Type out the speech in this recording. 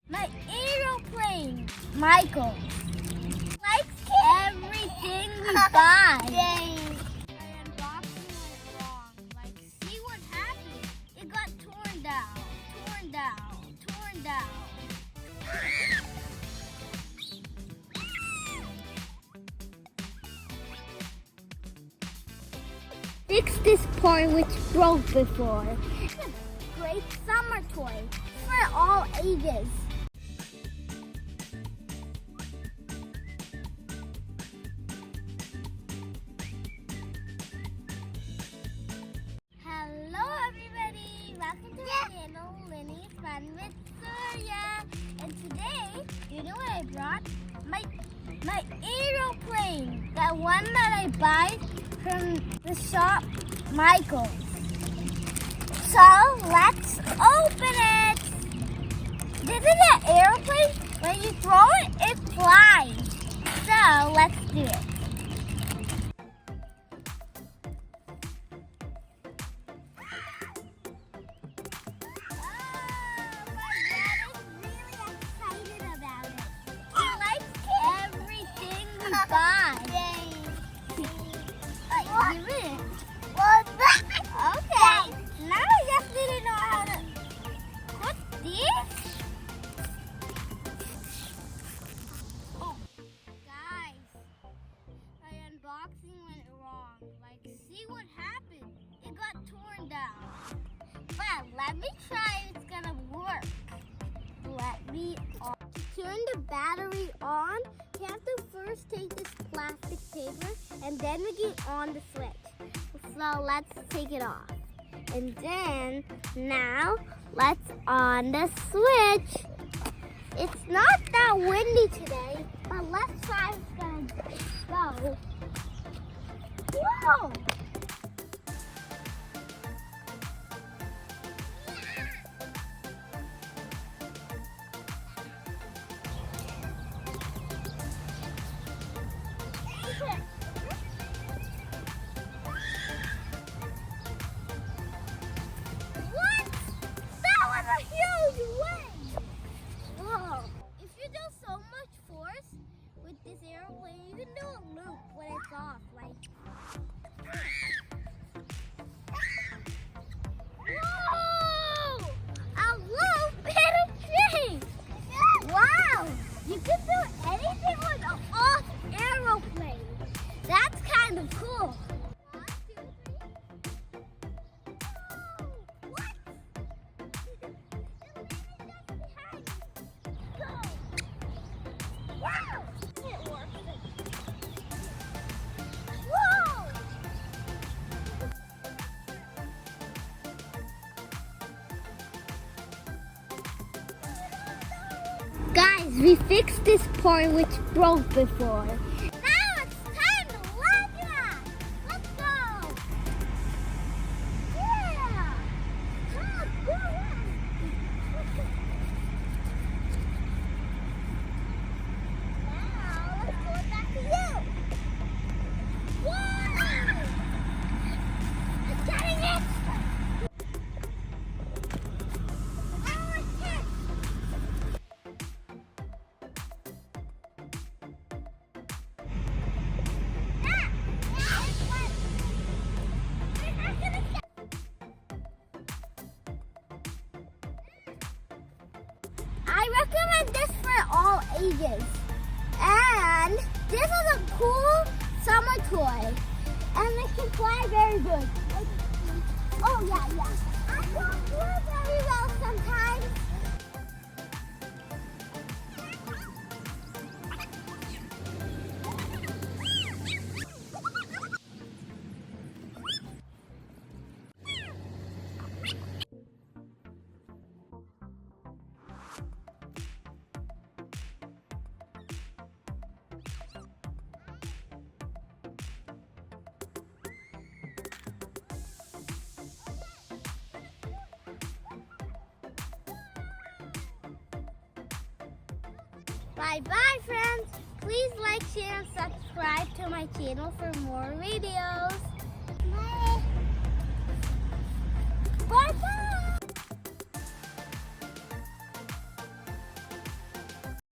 My aeroplane, Michael, likes everything we buy. I unboxed it went wrong. Like, see what happened? It got torn down, torn down, torn down. Fix this part which broke before. It's a great summer toy for all ages. Hello everybody, welcome to my channel, Linny's Fun with Surya. And today, you know what I brought? My aeroplane, that one that I buy from the shop, Michael. So let's open it. This is an airplane. When you throw it, it flies. So let's do it. Okay, now I just need to know how to put this. Oh, guys, my unboxing went wrong. Like, see what happened? It got torn down. But let me try if it's gonna work. Let me turn the battery on. You have to first take this plastic paper and then we can on the switch. So let's take it off. And then now let's on the switch. It's not that windy today, but let's try if it's gonna go. Whoa! Airplane, you can do a loop when it's off, like. Whoa! A loop in a tree! Wow! You can do anything with an off aeroplane. That's kind of cool. 1, 2, 3. Whoa! What? Wow! Guys, we fixed this part which broke before. Now it's time to light it up. Let's go. Yeah. Come on, go Now let's go back to you. Whoa! It's getting it. I recommend this for all ages. And this is a cool summer toy. And it can fly very good. Oh yeah. I don't do it very well sometimes. Bye-bye, friends. Please like, share, and subscribe to my channel for more videos. Bye. Bye-bye.